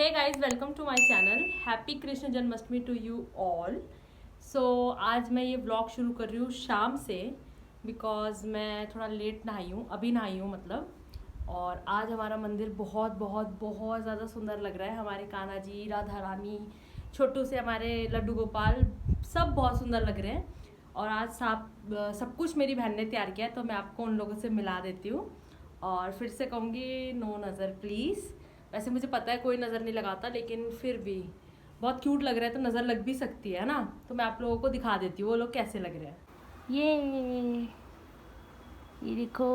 Hey guys, welcome to my channel. Happy Krishna Janmashtami to you all. So आज मैं ये vlog शुरू कर रही हूँ शाम से, बिकॉज मैं थोड़ा लेट नहाई हूँ, अभी नहाई हूँ मतलब। और आज हमारा मंदिर बहुत बहुत बहुत ज़्यादा सुंदर लग रहा है। हमारे कान्हा जी, राधा रानी, छोटू से हमारे लड्डू गोपाल, सब बहुत सुंदर लग रहे हैं। और आज सब कुछ मेरी बहन ने तैयार किया है, तो मैं आपको उन लोगों से मिला देती हूँ। और फिर से कहूँगी, नो नज़र प्लीज़। वैसे मुझे पता है कोई नज़र नहीं लगाता, लेकिन फिर भी बहुत क्यूट लग रहा है तो नज़र लग भी सकती है ना। तो मैं आप लोगों को दिखा देती हूँ वो लोग कैसे लग रहे हैं। ये देखो,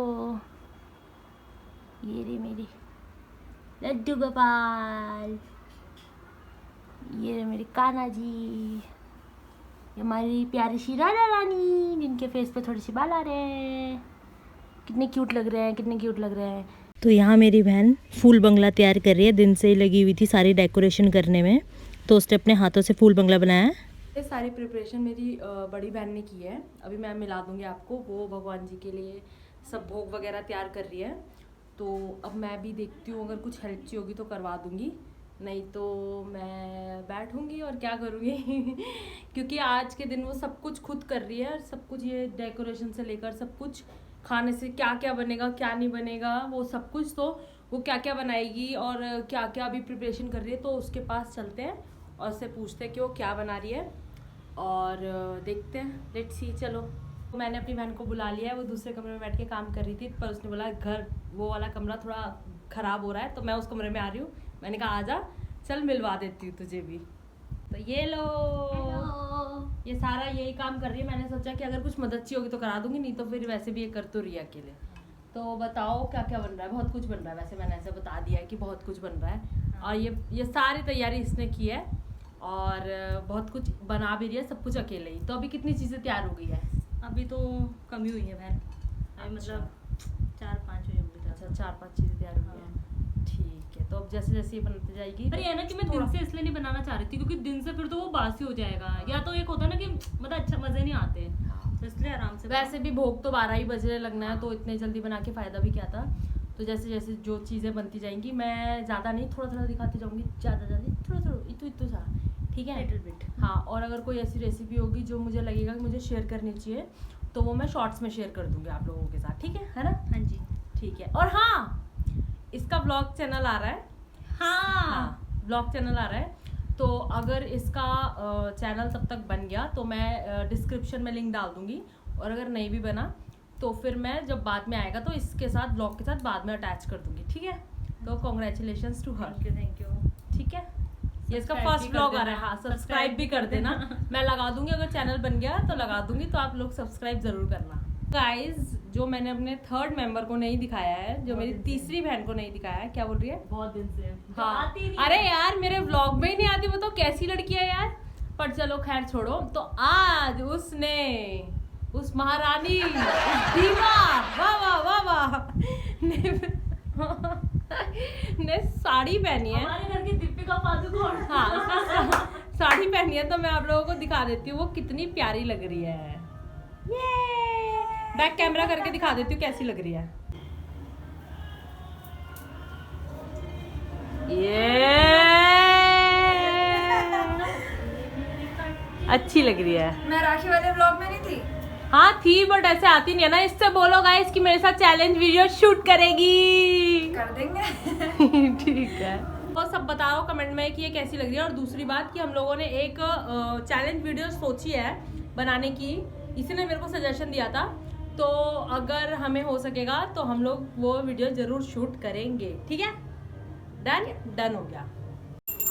ये रे मेरी लड्डू गोपाल, ये रे मेरी कान्हा जी, ये हमारी प्यारी सी राधा रानी, जिनके फेस पे थोड़ी सी बाल आ रहे हैं। कितने क्यूट लग रहे हैं, कितने क्यूट लग रहे हैं। तो यहाँ मेरी बहन फूल बंगला तैयार कर रही है। दिन से ही लगी हुई थी सारी डेकोरेशन करने में, तो उसने अपने हाथों से फूल बंगला बनाया है। ये सारी प्रिपरेशन मेरी बड़ी बहन ने की है। अभी मैं मिला दूंगी आपको। वो भगवान जी के लिए सब भोग वगैरह तैयार कर रही है। तो अब मैं भी देखती हूँ, अगर कुछ हेल्प चाहिए होगी तो करवा दूंगी, नहीं तो मैं बैठूंगी और क्या करूँगी क्योंकि आज के दिन वो सब कुछ खुद कर रही है। सब कुछ, ये डेकोरेशन से लेकर सब कुछ, खाने से क्या क्या बनेगा क्या नहीं बनेगा वो सब कुछ, तो वो क्या क्या बनाएगी और क्या क्या अभी प्रिपरेशन कर रही है। तो उसके पास चलते हैं और उससे पूछते हैं कि वो क्या बना रही है और देखते हैं। लेट्स सी, चलो। तो मैंने अपनी बहन को बुला लिया है। वो दूसरे कमरे में बैठ के काम कर रही थी, पर उसने बोला घर वो वाला कमरा थोड़ा ख़राब हो रहा है, तो मैं उस कमरे में आ रही हूँ। मैंने कहा आजा, चल मिलवा देती हूँ तुझे भी। तो ये लो। ये सारा यही काम कर रही है। मैंने सोचा कि अगर कुछ मदद चाहिए होगी तो करा दूंगी, नहीं तो फिर वैसे भी ये कर तो रही है अकेले। तो बताओ क्या क्या बन रहा है। बहुत कुछ बन रहा है, वैसे मैंने ऐसे बता दिया है कि बहुत कुछ बन रहा है। और ये सारी तैयारी इसने की है और बहुत कुछ बना भी रही है, सब कुछ अकेले ही। तो अभी कितनी चीज़ें तैयार हो गई है? अभी तो कमी हुई है बहन, अभी मतलब 4-5 हुई होंगी। अच्छा, 4-5 चीज़ें तैयार हो गई है। ठीक है, तो अब जैसे जैसे ये बनती जाएगी। अरे है ना कि मैं दिन से इसलिए नहीं बनाना चाह रही थी, क्योंकि दिन से फिर तो वो बासी हो जाएगा। या तो एक होता है ना कि मतलब अच्छा मजे नहीं आते, तो इसलिए आराम से। वैसे भी भोग तो 12 ही बजने लगना है, तो इतने जल्दी बना के फ़ायदा भी क्या था। तो जैसे जैसे जो चीज़ें बनती जाएंगी, मैं ज़्यादा नहीं, थोड़ा थोड़ा दिखाती जाऊँगी। ज़्यादा थोड़ा थोड़ा, इतू सा, ठीक है, लिटिल बिट। हाँ। और अगर कोई ऐसी रेसिपी होगी जो मुझे लगेगा कि मुझे शेयर करनी चाहिए, तो वो मैं शॉर्ट्स में शेयर कर दूँगी आप लोगों के साथ, ठीक है ना? हाँ जी, ठीक है। और हाँ, इसका ब्लॉग चैनल आ रहा है। हाँ, ब्लॉग चैनल आ रहा है। तो अगर इसका चैनल तब तक बन गया तो मैं डिस्क्रिप्शन में लिंक डाल दूंगी, और अगर नहीं भी बना तो फिर मैं जब बाद में आएगा तो इसके साथ, ब्लॉग के साथ बाद में अटैच कर दूंगी, ठीक है? तो congratulations to her. Thank you. ठीक है, ये इसका फर्स्ट ब्लॉग आ रहा है। हाँ, सब्सक्राइब भी कर देना। मैं लगा दूंगी, अगर चैनल बन गया तो लगा दूंगी, तो आप लोग सब्सक्राइब जरूर करना। गाइज, जो मैंने अपने थर्ड मेंबर को नहीं दिखाया है, जो मेरी तीसरी बहन को नहीं दिखाया है, क्या बोल रही है? बहुत दिन से। हाँ, अरे यार मेरे व्लॉग में ही नहीं आती, वो तो कैसी लड़की है यार। पर चलो खैर छोड़ो। तो आज उसने, उस महारानी, उस दीवा, वाह वाह वाह वाह, ने साड़ी पहनी है। हमारे घर की दीपिका पादुकोण। हाँ, साड़ी पहनी है, तो मैं आप लोगों को दिखा देती हूँ वो कितनी प्यारी लग रही है। ये बैक कैमरा करके दिखा देती हूँ कैसी लग रही है। ये अच्छी लग रही है। मैं राखी वाले व्लॉग में नहीं थी। हाँ थी, बट ऐसे आती नहीं है ना। इससे बोलो गाइस कि मेरे साथ चैलेंज वीडियो शूट करेगी। कर देंगे। ठीक है। तो सब बताओ कमेंट में कि ये कैसी लग रही है। और दूसरी बात कि हम लोगों ने एक चैलेंज वीडियो सोची है बनाने की। इसी ने मेरे को सजेशन दिया था, तो अगर हमें हो सकेगा तो हम लोग वो वीडियो जरूर शूट करेंगे, ठीक है? डन हो गया।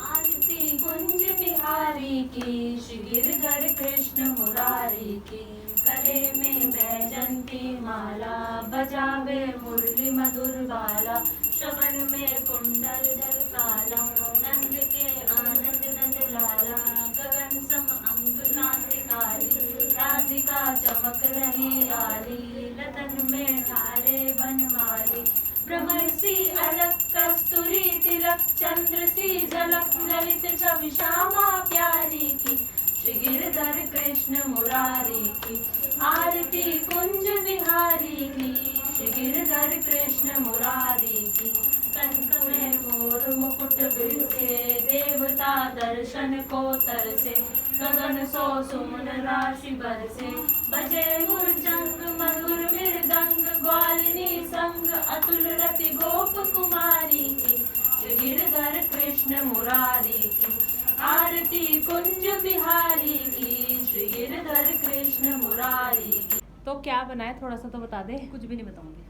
आरती कुंज बिहारी की, श्री गिरधर कृष्ण मुरारी की, गले में बैजंती माला, बजावे मुरली मधुर बाला, श्रवण में कुंडल जल काला, नंद के आनंद नंद लाला, गगन सम अंग क्रांतिकारी, राधिका चमक रही आली, लतन में ठारे बनमाली, भ्रमर सी अलक कस्तूरी तिलक, चंद्र सी झलक ललित छवि श्यामा प्यारी की, श्री गिरधर कृष्ण मुरारी की, आरती कुंज बिहारी की, श्री गिरधर कृष्ण मुरारी की, कंक में मोर मुकुट बिरसे, देवता दर्शन को तरसे, गगन सो सुमन राशि बरसे, बजे मुरचंग मधुर मृदंग, ग्वालिनी संग अतुल रति गोप कुमारी की, श्री गिरधर कृष्ण मुरारी की, आरती कुंज बिहारी की, श्री गिरधर कृष्ण मुरारी की। तो क्या बनाए थोड़ा सा तो बता दे। कुछ भी नहीं बताऊंगी,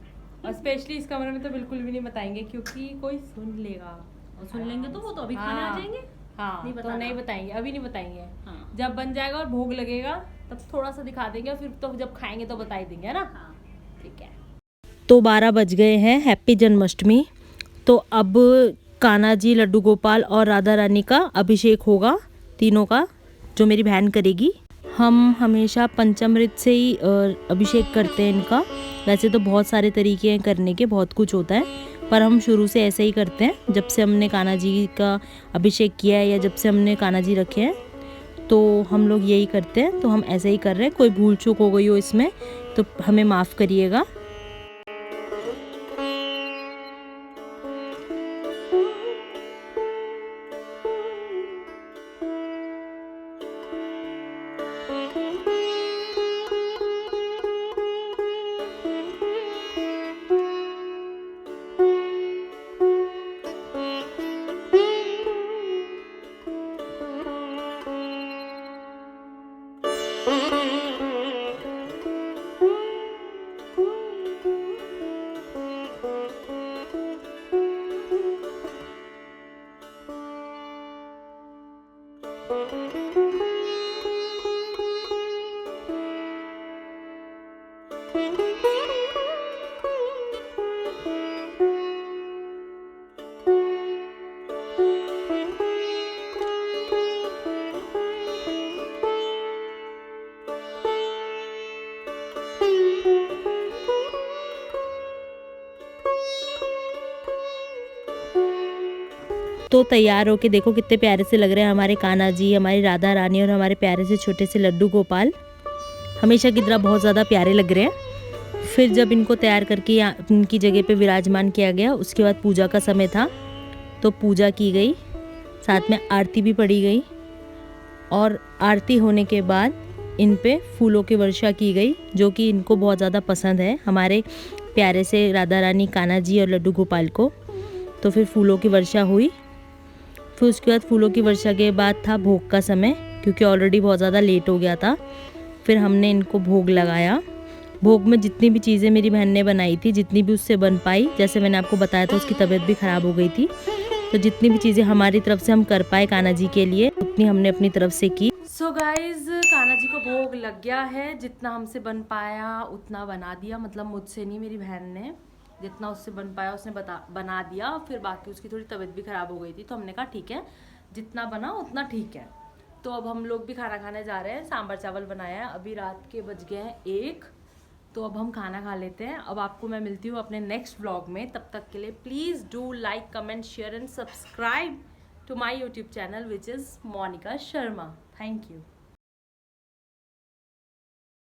और स्पेशली इस कमरे में तो बिल्कुल भी नहीं बताएंगे क्योंकि कोई सुन लेगा। और सुन लेंगे तो वो तो अभी खाने आ जाएंगे। हाँ नहीं तो बताना। नहीं बताएंगे, अभी नहीं बताएंगे। हाँ। जब बन जाएगा और भोग लगेगा तब थोड़ा सा दिखा देंगे, और फिर तो जब खाएंगे तो बता ही देंगे, है ना। हाँ। ठीक है। तो 12 बज गए हैं, हैप्पी जन्माष्टमी। तो अब कान्हा जी, लड्डू गोपाल और राधा रानी का अभिषेक होगा, तीनों का, जो मेरी बहन करेगी। हम हमेशा पंचामृत से ही अभिषेक करते हैं इनका। वैसे तो बहुत सारे तरीके हैं करने के, बहुत कुछ होता है, पर हम शुरू से ऐसे ही करते हैं। जब से हमने कान्हा जी का अभिषेक किया है या जब से हमने कान्हा जी रखे हैं तो हम लोग यही करते हैं। तो हम ऐसे ही कर रहे हैं। कोई भूल चूक हो गई हो इसमें तो हमें माफ़ करिएगा। तो तैयार होके देखो कितने प्यारे से लग रहे हैं हमारे कान्हा जी, हमारी राधा रानी और हमारे प्यारे से छोटे से लड्डू गोपाल। हमेशा की तरह बहुत ज़्यादा प्यारे लग रहे हैं। फिर जब इनको तैयार करके इनकी जगह पे विराजमान किया गया, उसके बाद पूजा का समय था तो पूजा की गई, साथ में आरती भी पढ़ी गई। और आरती होने के बाद इन पे फूलों की वर्षा की गई, जो कि इनको बहुत ज़्यादा पसंद है, हमारे प्यारे से राधा रानी, कान्हा जी और लड्डू गोपाल को। तो फिर फूलों की वर्षा हुई। फिर उसके बाद फूलों की वर्षा के बाद था भोग का समय, क्योंकि ऑलरेडी बहुत ज़्यादा लेट हो गया था। फिर हमने इनको भोग लगाया। भोग में जितनी भी चीज़ें मेरी बहन ने बनाई थी, जितनी भी उससे बन पाई, जैसे मैंने आपको बताया था उसकी तबीयत भी ख़राब हो गई थी, तो जितनी भी चीज़ें हमारी तरफ से हम कर पाए कान्हा जी के लिए, उतनी हमने अपनी तरफ से की। सो गाइज, कान्हा जी को भोग लग गया है। जितना हमसे बन पाया उतना बना दिया, मतलब मुझसे नहीं, मेरी बहन ने जितना उससे बन पाया उसने बना दिया। फिर बाकी उसकी थोड़ी तबीयत भी ख़राब हो गई थी, तो हमने कहा ठीक है, जितना बना उतना ठीक है। तो अब हम लोग भी खाना खाने जा रहे हैं। सांभर चावल बनाया है। अभी रात के बज गए हैं 1, तो अब हम खाना खा लेते हैं। अब आपको मैं मिलती हूँ अपने नेक्स्ट व्लॉग में। तब तक के लिए please do like, comment, share and subscribe to my YouTube channel which is Monica Sharma. Thank you.